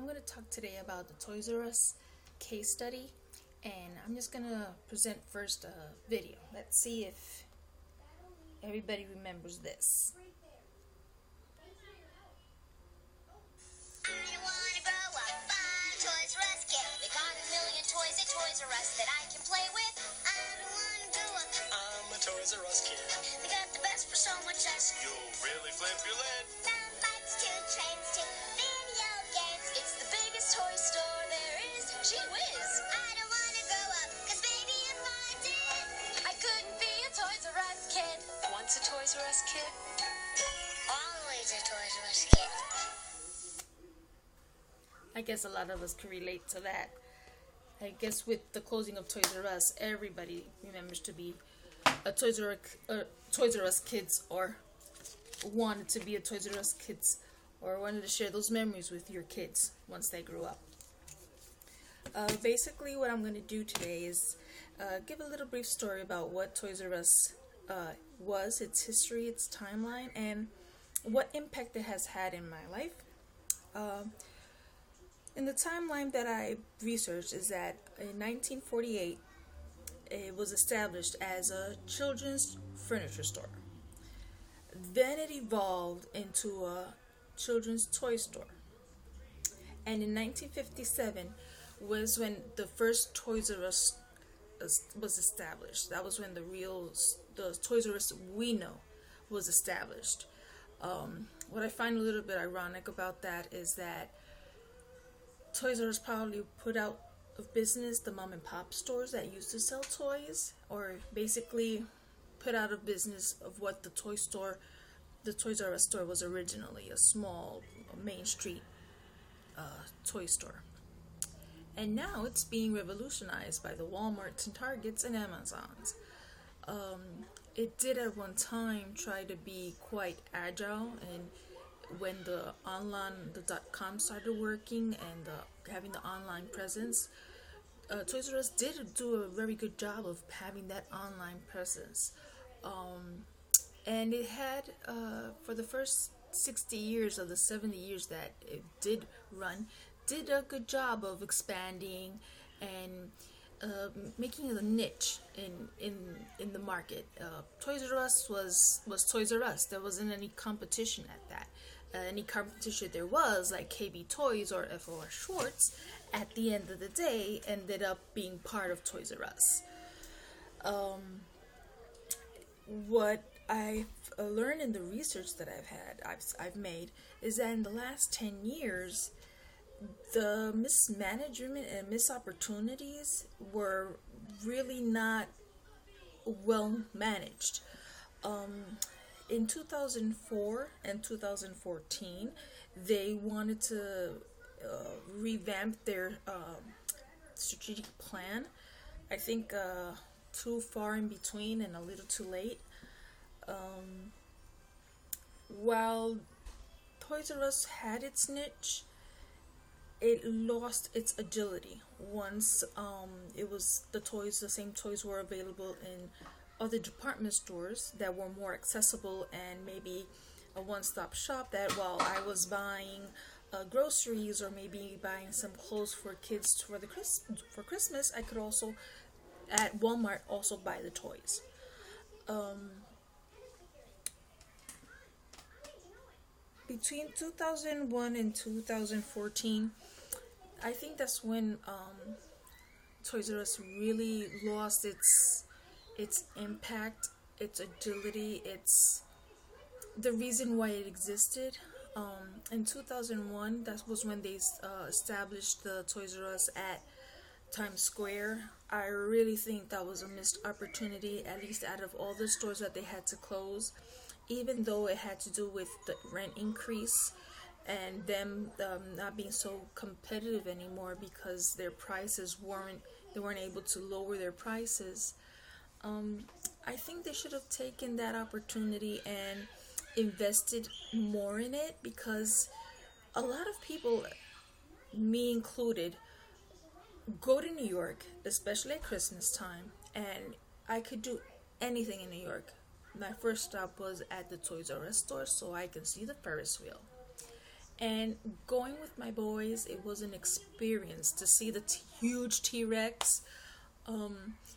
I'm going to talk today about the Toys R Us case study, and I'm just going to present first a video. Let's see if everybody remembers this. I wanna grow up a Toys R Us kid. They got a million toys at Toys R Us that I can play with. I don't wanna grow up. I'm a Toys R Us kid. They got the best for so much less. You'll really flip your lid. Some bikes, two trains, two video games. It's the biggest toy store there is. Gee whiz. I don't wanna grow up, 'cause baby, if I did, I couldn't be a Toys R Us kid. Once a Toys R Us kid, Always a Toys R Us kid. I guess a lot of us can relate to that. I guess with the closing of Toys R Us, everybody remembers to be a Toys R Us kids, or wanted to be a Toys R Us kids, or wanted to share those memories with your kids once they grew up. Basically, what I'm going to do today is give a little brief story about what Toys R Us was, its history, its timeline, and what impact it has had in my life. In the timeline that I researched is that in 1948, it was established as a children's furniture store. Then it evolved into a children's toy store. And in 1957 was when the first Toys R Us was established. That was when the Toys R Us we know was established. What I find a little bit ironic about that is that Toys R Us probably put out of business the mom and pop stores that used to sell toys, or basically put out of business of what the Toys R Us store was originally, a small main street toy store. And now it's being revolutionized by the Walmarts and Targets and Amazons. It did at one time try to be quite agile, and when the .com started working and having the online presence, Toys R Us did do a very good job of having that online presence. And it had, for the first 60 years of the 70 years that it did run, did a good job of expanding and making a niche in the market. Toys R Us was Toys R Us. There wasn't any competition at that. Any competition there was, like KB Toys or FOR Schwartz, at the end of the day ended up being part of Toys R Us. What I've learned in the research that I've made, is that in the last 10 years, the mismanagement and missed opportunities were really not well managed. In 2004 and 2014, they wanted to revamp their strategic plan. I think too far in between and a little too late. While Toys R Us had its niche, it lost its agility once the same toys were available in other department stores that were more accessible, and maybe a one-stop shop that while I was buying groceries or maybe buying some clothes for kids for Christmas, I could also at Walmart also buy the toys. Between 2001 and 2014, I think that's when Toys R Us really lost its impact, its agility, its the reason why it existed. In 2001, that was when they established the Toys R Us at Times Square. I really think that was a missed opportunity, at least out of all the stores that they had to close, even though it had to do with the rent increase and them not being so competitive anymore because their prices they weren't able to lower their prices. I think they should have taken that opportunity and invested more in it, because a lot of people, me included, go to New York, especially at Christmas time, and I could do anything in New York. My first stop was at the Toys R Us store so I can see the Ferris wheel. And going with my boys, it was an experience to see the huge T-Rex,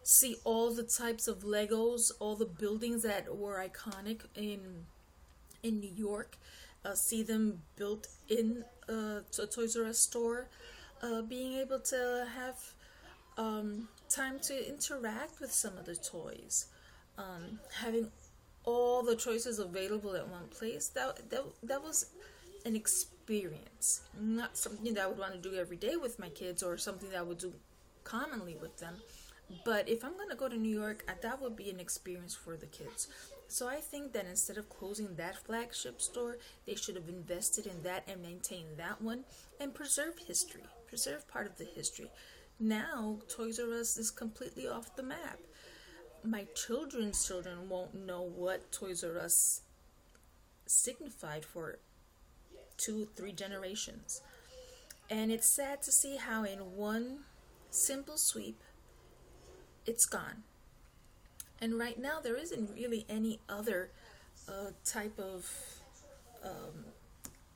see all the types of Legos, all the buildings that were iconic in New York, see them built in a Toys R Us store, being able to have time to interact with some of the toys, having all the choices available at one place. That was an experience, not something that I would want to do every day with my kids or something that I would do commonly with them. But if I'm going to go to New York, that would be an experience for the kids. So I think that instead of closing that flagship store, they should have invested in that and maintained that one and preserve history, preserve part of the history. Now, Toys R Us is completely off the map. My children's children won't know what Toys R Us signified for 2-3 generations. And it's sad to see how in one simple sweep, it's gone. And right now, there isn't really any other type of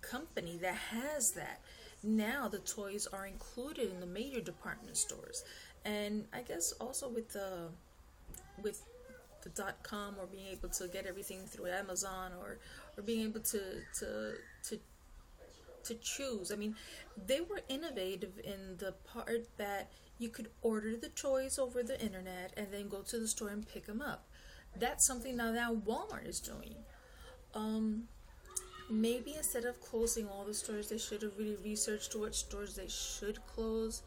company that has that. Now the toys are included in the major department stores, and I guess also with the .com, or being able to get everything through Amazon, or being able to choose. I mean, they were innovative in the part that you could order the toys over the internet and then go to the store and pick them up. That's something now Walmart is doing. Maybe instead of closing all the stores, they should have really researched what stores they should close.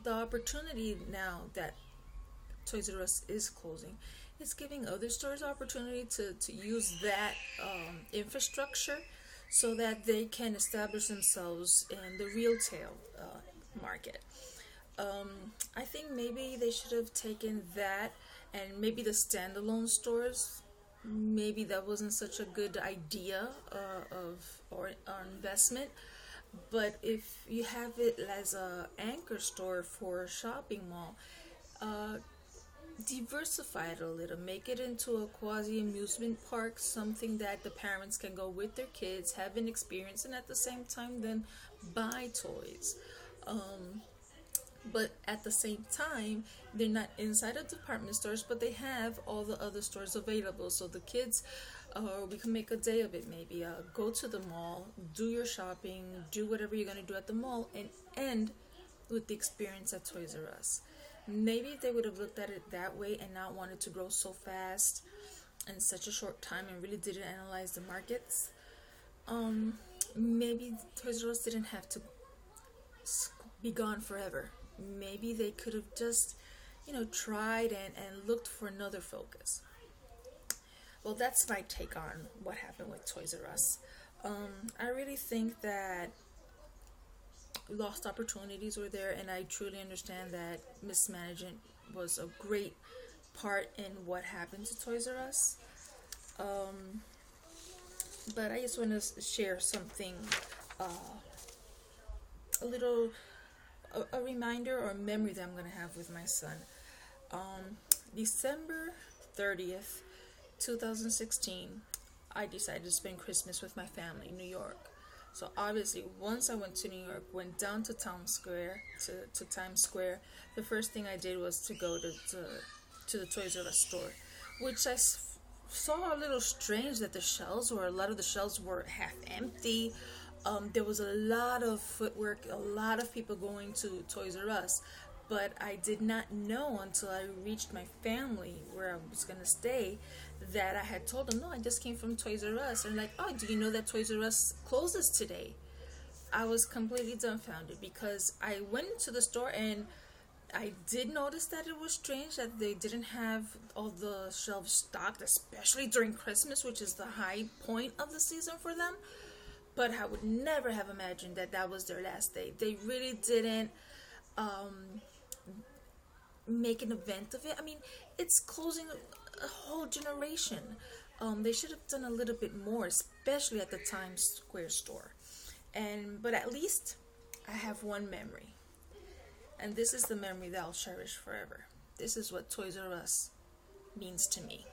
The opportunity now that Toys R Us is closing, it's giving other stores opportunity to use that infrastructure so that they can establish themselves in the retail market. I think maybe they should have taken that, and maybe the standalone stores, maybe that wasn't such a good idea or investment. But if you have it as a anchor store for a shopping mall, diversify it a little, make it into a quasi amusement park, something that the parents can go with their kids, have an experience, and at the same time then buy toys. But at the same time, they're not inside of department stores, but they have all the other stores available. So the kids, we can make a day of it maybe. Go to the mall, do your shopping, do whatever you're going to do at the mall, and end with the experience at Toys R Us. Maybe if they would have looked at it that way and not wanted to grow so fast in such a short time and really didn't analyze the markets, maybe Toys R Us didn't have to be gone forever. Maybe they could have just, tried and looked for another focus. Well, that's my take on what happened with Toys R Us. I really think that lost opportunities were there, and I truly understand that mismanagement was a great part in what happened to Toys R Us. But I just want to share something, a reminder or a memory that I'm going to have with my son. December 30th, 2016, I decided to spend Christmas with my family in New York. So obviously, once I went to New York, went down to Times Square, the first thing I did was to go to the Toys R Us store, which I saw a little strange that a lot of the shelves were half empty. There was a lot of footwork, a lot of people going to Toys R Us, but I did not know until I reached my family where I was going to stay that I had told them, no, I just came from Toys R Us. And like, oh, do you know that Toys R Us closes today? I was completely dumbfounded because I went into the store and I did notice that it was strange that they didn't have all the shelves stocked, especially during Christmas, which is the high point of the season for them. But I would never have imagined that was their last day. They really didn't make an event of it. I mean, it's closing a whole generation. They should have done a little bit more, especially at the Times Square store. But at least I have one memory. And this is the memory that I'll cherish forever. This is what Toys R Us means to me.